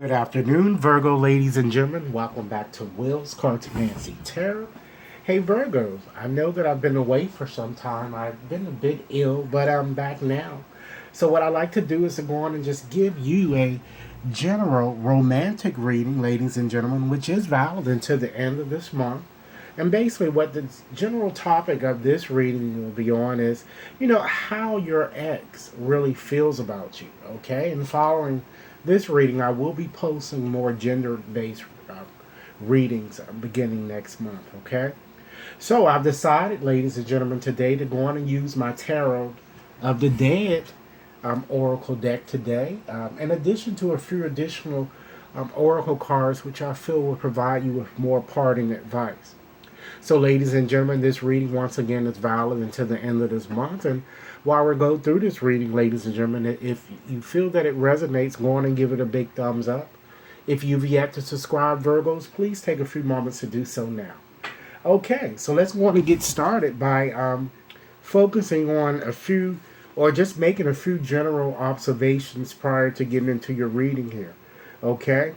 Good afternoon, Virgo ladies and gentlemen. Welcome back to Will's Cartomancy Tarot. Hey, Virgos, I know that I've been away for some time. I've been a bit ill, but I'm back now. So, what I like to do is to go on and just give you a general romantic reading, ladies and gentlemen, which is valid until the end of this month. And basically, what the general topic of this reading will be on is, how your ex really feels about you, okay? And following this reading, I will be posting more gender based readings beginning next month, okay? So I've decided, ladies and gentlemen, today to go on and use my Tarot of the Dead Oracle deck today, in addition to a few additional Oracle cards, which I feel will provide you with more parting advice. So, ladies and gentlemen, this reading once again is valid until the end of this month. And while we go through this reading, ladies and gentlemen, if you feel that it resonates, go on and give it a big thumbs up. If you've yet to subscribe, Virgos, please take a few moments to do so now. Okay, so let's go on and get started by focusing on a few, or just making a few general observations prior to getting into your reading here. Okay?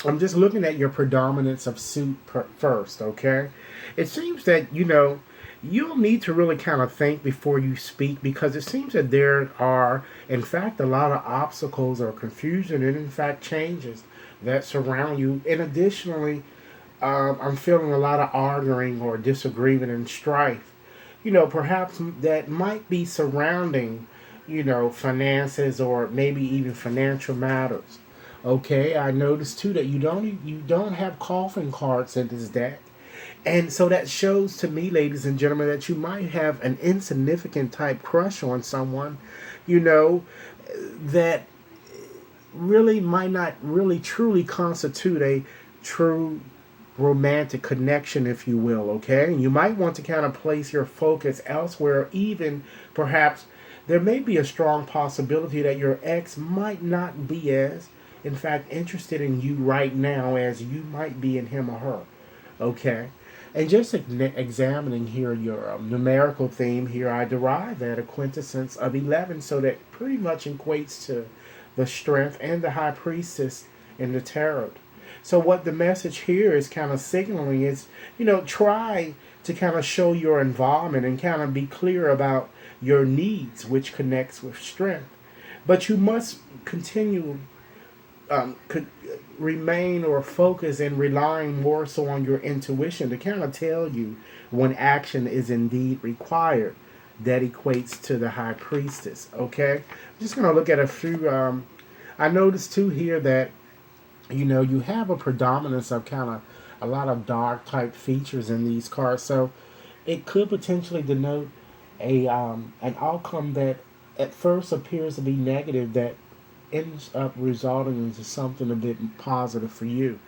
I'm just looking at your predominance of suit first, okay? It seems that, you'll need to really kind of think before you speak, because it seems that there are, in fact, a lot of obstacles or confusion and, in fact, changes that surround you. And additionally, I'm feeling a lot of arguing or disagreement and strife, perhaps that might be surrounding, finances or maybe even financial matters. Okay, I noticed too that you don't have coffin cards in this deck. And so that shows to me, ladies and gentlemen, that you might have an insignificant type crush on someone, you know, that really might not really truly constitute a true romantic connection, if you will, okay? And you might want to kind of place your focus elsewhere, even perhaps there may be a strong possibility that your ex might not be as, in fact, interested in you right now as you might be in him or her, okay? And just examining here your numerical theme here, I derive at a quintessence of 11, so that pretty much equates to the strength and the high priestess in the tarot. So what the message here is kind of signaling is, try to kind of show your involvement and kind of be clear about your needs, which connects with strength. But you must continue could remain or focus and relying more so on your intuition to kind of tell you when action is indeed required. That equates to the high priestess. Okay, I'm just going to look at a few. I noticed too here that you have a predominance of kind of a lot of dark type features in these cards, so it could potentially denote a an outcome that at first appears to be negative that ends up resulting into something a bit positive for you.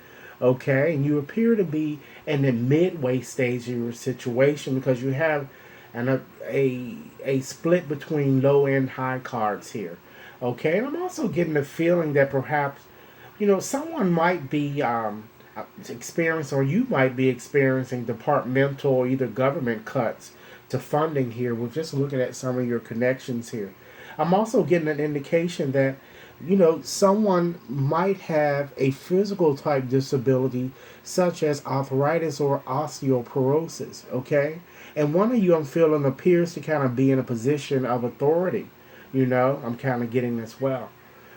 Okay, and you appear to be in the midway stage of your situation because you have a split between low and high cards here. Okay, and I'm also getting the feeling that perhaps someone might be experiencing, or you might be experiencing departmental or either government cuts to funding here. We're just looking at some of your connections here. I'm also getting an indication that someone might have a physical type disability such as arthritis or osteoporosis, okay? And one of you, I'm feeling, appears to kind of be in a position of authority. I'm kind of getting as well.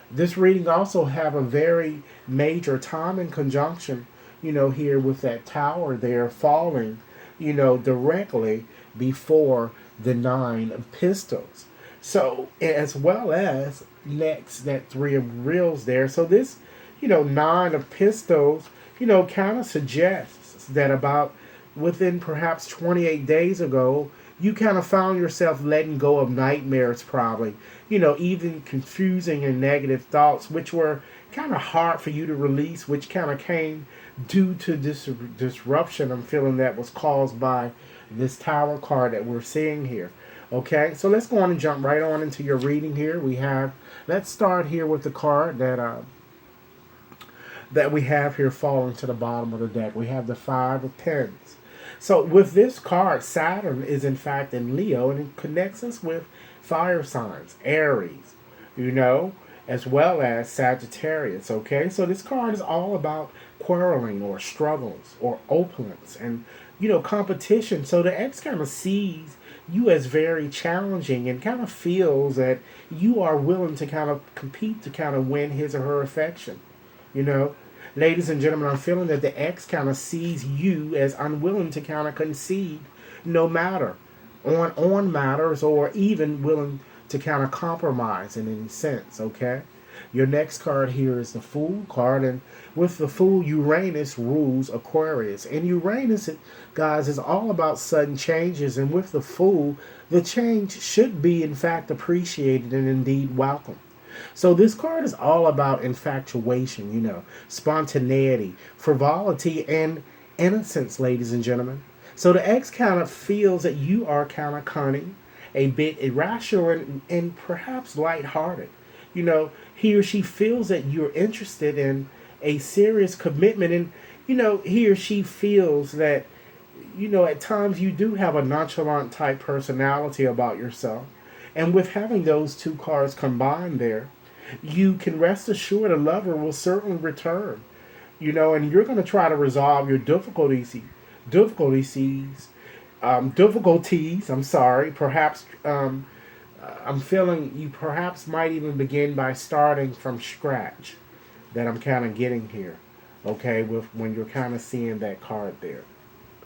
This reading also have a very major time in conjunction, here with that tower there falling, directly before the nine of pistols. So, as well as next, that three of reels there. So this, nine of pistols, kind of suggests that about within perhaps 28 days ago, you kind of found yourself letting go of nightmares, probably, even confusing and negative thoughts, which were kind of hard for you to release, which kind of came due to this disruption I'm feeling that was caused by this tower card that we're seeing here. Okay, so let's go on and jump right on into your reading here. Let's start here with the card that we have here falling to the bottom of the deck. We have the Five of Pens. So with this card, Saturn is in fact in Leo, and it connects us with fire signs, Aries, you know, as well as Sagittarius. Okay, so this card is all about quarreling or struggles or opulence and competition. So the X kind of sees you as very challenging and kind of feels that you are willing to kind of compete to kind of win his or her affection. You know, ladies and gentlemen, I'm feeling that the X kind of sees you as unwilling to kind of concede no matter on matters or even willing to kind of compromise in any sense, okay? Your next card here is the Fool card, and with the Fool, Uranus rules Aquarius. And Uranus, guys, is all about sudden changes, and with the Fool, the change should be, in fact, appreciated and indeed welcome. So this card is all about infatuation, spontaneity, frivolity, and innocence, ladies and gentlemen. So the X kind of feels that you are kind of cunning, a bit irrational, and perhaps lighthearted. He or she feels that you're interested in a serious commitment, and he or she feels that at times you do have a nonchalant type personality about yourself. And with having those two cards combined there, you can rest assured a lover will certainly return. And you're going to try to resolve your difficulties, difficulties. I'm sorry. Perhaps I'm feeling you perhaps might even begin by starting from scratch. That I'm kind of getting here. Okay, with when you're kind of seeing that card there.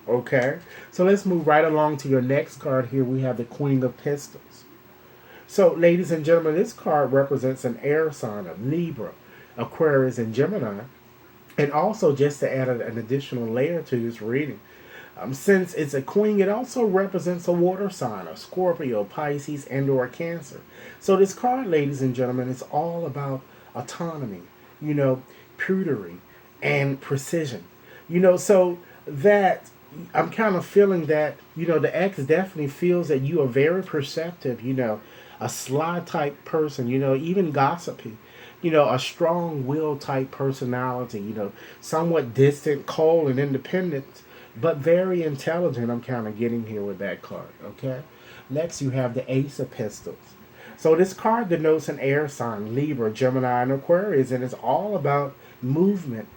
Okay, so let's move right along to your next card here. We have the Queen of Pistols. So, ladies and gentlemen, this card represents an air sign of Libra, Aquarius, and Gemini. And also, just to add an additional layer to this reading, since it's a queen, it also represents a water sign, a Scorpio, Pisces, and or a Cancer. So this card, ladies and gentlemen, is all about autonomy, prudery, and precision. So that I'm kind of feeling that, the X definitely feels that you are very perceptive, a sly type person, even gossipy, a strong will type personality, somewhat distant, cold, and independent, but very intelligent. I'm kind of getting here with that card, okay? Next, you have the Ace of Pistols. So this card denotes an air sign, Libra, Gemini, and Aquarius, and it's all about movement,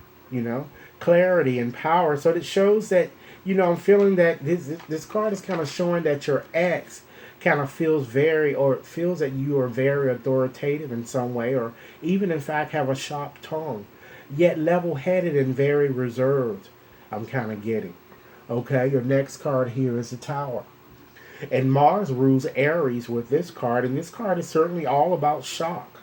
clarity and power. So it shows that, I'm feeling that this card is kind of showing that your ex kind of feels that you are very authoritative in some way, or even in fact have a sharp tongue, yet level-headed and very reserved. I'm kind of getting. Okay, your next card here is the Tower. And Mars rules Aries with this card, and this card is certainly all about shock,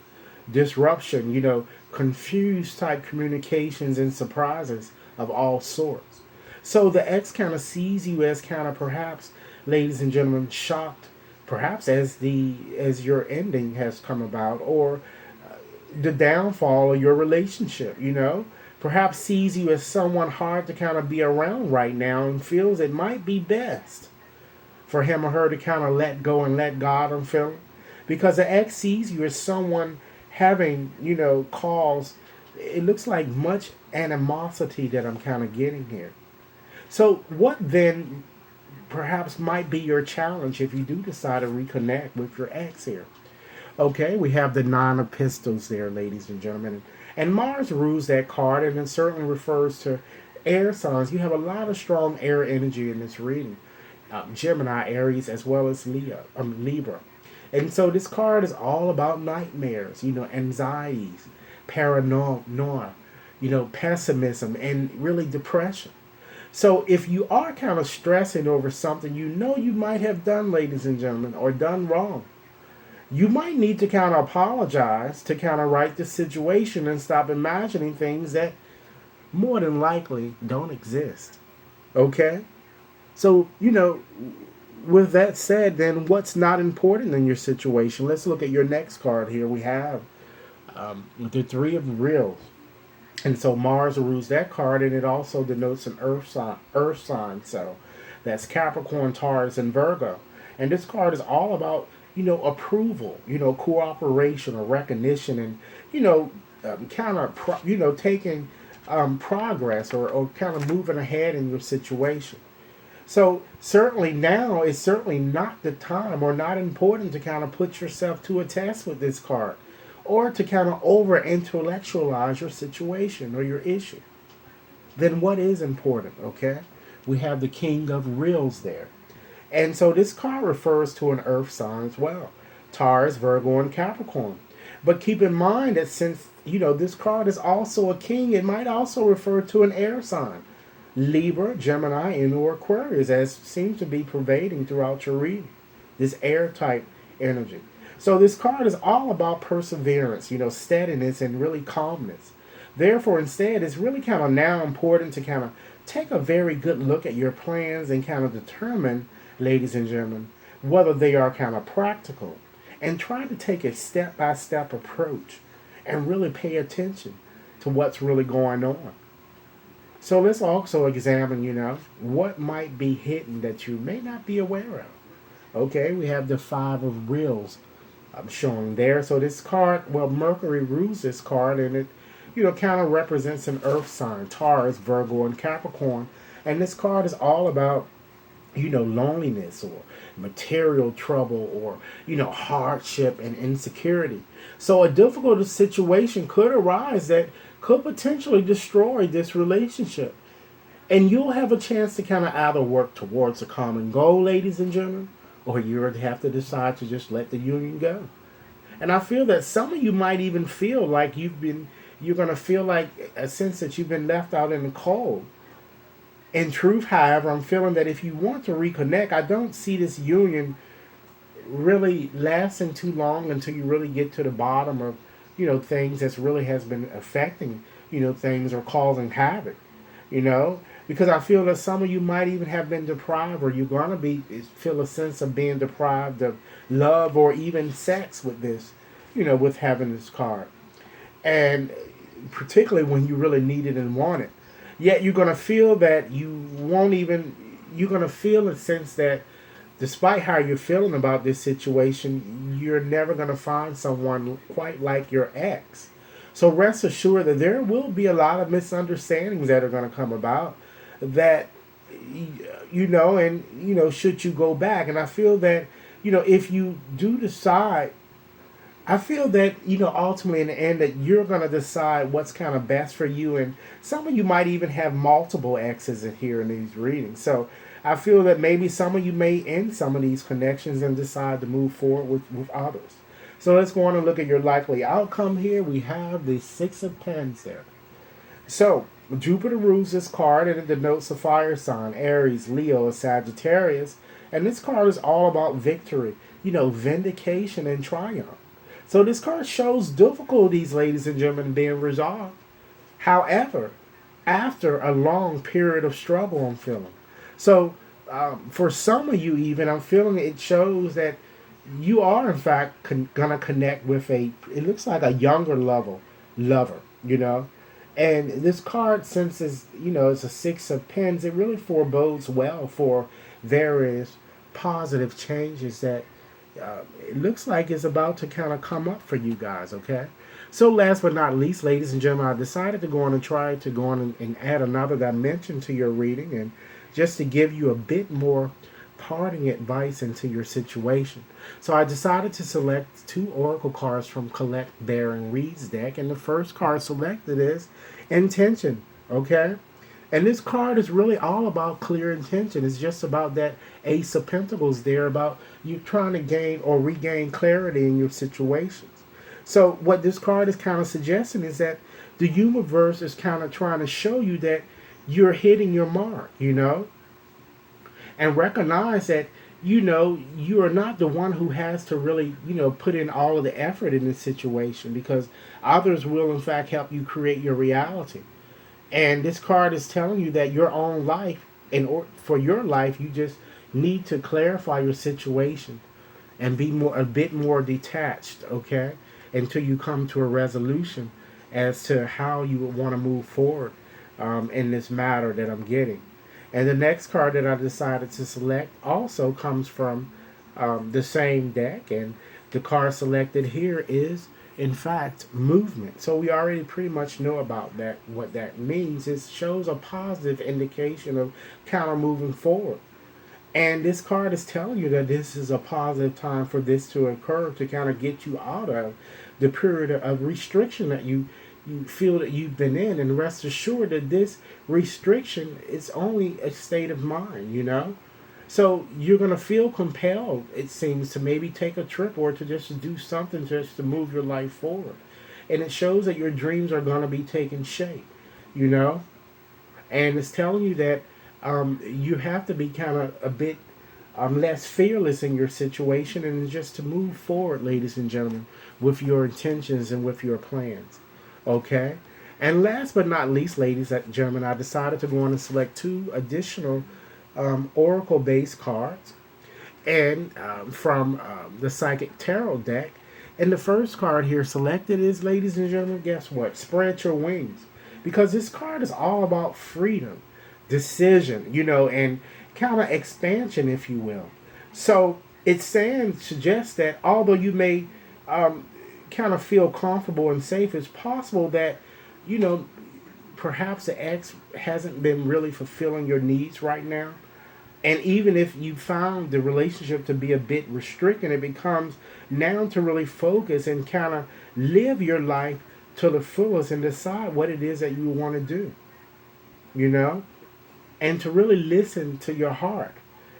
disruption, confused type communications and surprises of all sorts. So the X kind of sees you as kind of perhaps, ladies and gentlemen, shocked, perhaps as your ending has come about, or the downfall of your relationship, perhaps sees you as someone hard to kind of be around right now and feels it might be best for him or her to kind of let go and let God, I'm feeling. Because the X sees you as someone having, cause, it looks like much animosity that I'm kind of getting here. So what then perhaps might be your challenge if you do decide to reconnect with your ex here? Okay, we have the Nine of Pistols there, ladies and gentlemen. And Mars rules that card, and it certainly refers to air signs. You have a lot of strong air energy in this reading. Gemini, Aries, as well as Libra. And so this card is all about nightmares, anxieties, paranoia, pessimism, and really depression. So if you are kind of stressing over something you might have done, ladies and gentlemen, or done wrong, you might need to kind of apologize to kind of right the situation and stop imagining things that more than likely don't exist. Okay? So, with that said, then what's not important in your situation? Let's look at your next card here. We have the Three of Reels. And so Mars rules that card, and it also denotes an earth sign. So that's Capricorn, Taurus, and Virgo. And this card is all about, approval, cooperation or recognition, and, kind of, taking progress or kind of moving ahead in your situation. So certainly now is certainly not the time or not important to kind of put yourself to a test with this card or to kind of over intellectualize your situation or your issue. Then what is important, okay? We have the King of Reels there. And so this card refers to an earth sign as well. Taurus, Virgo, and Capricorn. But keep in mind that since, this card is also a king, it might also refer to an air sign. Libra, Gemini, and or Aquarius, as seems to be pervading throughout your reading. This air type energy. So this card is all about perseverance, steadiness and really calmness. Therefore, instead, it's really kind of now important to kind of take a very good look at your plans and kind of determine, ladies and gentlemen, whether they are kind of practical, and try to take a step-by-step approach and really pay attention to what's really going on. So let's also examine, what might be hidden that you may not be aware of. Okay, we have the Five of Reels showing there. So this card, well, Mercury rules this card, and it, kind of represents an earth sign, Taurus, Virgo, and Capricorn. And this card is all about, loneliness or material trouble or, hardship and insecurity. So a difficult situation could arise that could potentially destroy this relationship. And you'll have a chance to kind of either work towards a common goal, ladies and gentlemen, or you have to decide to just let the union go. And I feel that some of you might even feel like you're going to feel like a sense that you've been left out in the cold. In truth, however, I'm feeling that if you want to reconnect, I don't see this union really lasting too long until you really get to the bottom of, things that's really has been affecting, things or causing havoc, because I feel that some of you might even have been deprived, or you're going to feel a sense of being deprived of love or even sex with this, with having this card. And particularly when you really need it and want it. Yet you're going to feel that you're going to feel a sense that despite how you're feeling about this situation, you're never going to find someone quite like your ex. So rest assured that there will be a lot of misunderstandings that are going to come about that, should you go back. And I feel that, if you do decide, I feel that, ultimately in the end that you're going to decide what's kind of best for you. And some of you might even have multiple exes in here in these readings. So I feel that maybe some of you may end some of these connections and decide to move forward with others. So let's go on and look at your likely outcome here. We have the Six of Pens there. So Jupiter rules this card, and it denotes a fire sign, Aries, Leo, or Sagittarius. And this card is all about victory, vindication and triumph. So this card shows difficulties, ladies and gentlemen, being resolved. However, after a long period of struggle, I'm feeling. So for some of you even, I'm feeling it shows that you are, in fact, going to connect with it looks like a younger lover. And this card, since it's a Six of Pens, it really forebodes well for various positive changes that it looks like is about to kind of come up for you guys, okay? So last but not least, ladies and gentlemen, I decided to go on and try to go on and add another dimension to your reading, and just to give you a bit more parting advice into your situation. So I decided to select two oracle cards from Collect Bear and Reed's deck, and the first card selected is Intention, okay? And this card is really all about clear intention. It's just about that Ace of Pentacles there, about you trying to gain or regain clarity in your situations. So what this card is kind of suggesting is that the universe is kind of trying to show you that you're hitting your mark, and recognize that, you are not the one who has to really, put in all of the effort in this situation, because others will, in fact, help you create your reality. And this card is telling you that your own life, for your life, you just need to clarify your situation and be a bit more detached, okay, until you come to a resolution as to how you would want to move forward in this matter that I'm getting. And the next card that I decided to select also comes from the same deck, and the card selected here is, in fact, movement. So we already pretty much know about that. What that means, it shows a positive indication of kind of moving forward. And this card is telling you that this is a positive time for this to occur, to kind of get you out of the period of restriction that you feel that you've been in, and rest assured that this restriction is only a state of mind, you know. So you're going to feel compelled, it seems, to maybe take a trip or to just do something just to move your life forward. And it shows that your dreams are going to be taking shape, you know. And it's telling you that you have to be kind of a bit less fearless in your situation, and just to move forward, ladies and gentlemen, with your intentions and with your plans. Okay? And last but not least, ladies and gentlemen, I decided to go on and select two additional oracle based cards and from the Psychic Tarot deck. And the first card here selected is, ladies and gentlemen, guess what? Spread your wings. Because this card is all about freedom, decision, you know, and kind of expansion, if you will. So it's saying, suggests that although you may kind of feel comfortable and safe, it's possible that, you know, perhaps the ex hasn't been really fulfilling your needs right now. And even if you found the relationship to be a bit restricted, it becomes now to really focus and kind of live your life to the fullest and decide what it is that you want to do, you know, and to really listen to your heart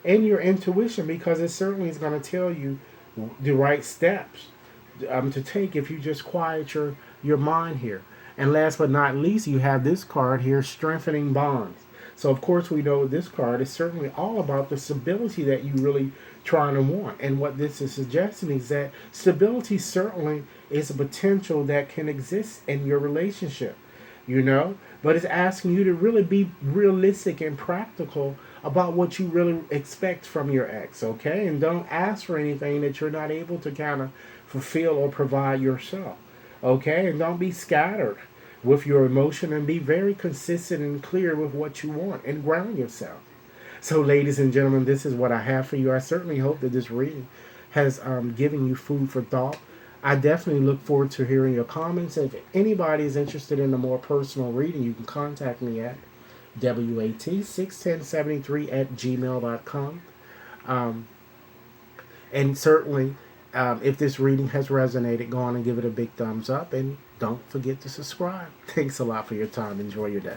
and your intuition, because it certainly is going to tell you the right steps to take if you just quiet your mind here. And last but not least, you have this card here, strengthening bonds. So of course we know this card is certainly all about the stability that you really trying to want. And what this is suggesting is that stability certainly is a potential that can exist in your relationship, you know, but it's asking you to really be realistic and practical about what you really expect from your ex, okay? And don't ask for anything that you're not able to kind of fulfill or provide yourself, okay? And don't be scattered with your emotion, and be very consistent and clear with what you want and ground yourself. So, ladies and gentlemen, this is what I have for you. I certainly hope that this reading has given you food for thought. I definitely look forward to hearing your comments. If anybody is interested in a more personal reading, you can contact me at WAT61073 at gmail.com. And certainly, if this reading has resonated, go on and give it a big thumbs up. And don't forget to subscribe. Thanks a lot for your time. Enjoy your day.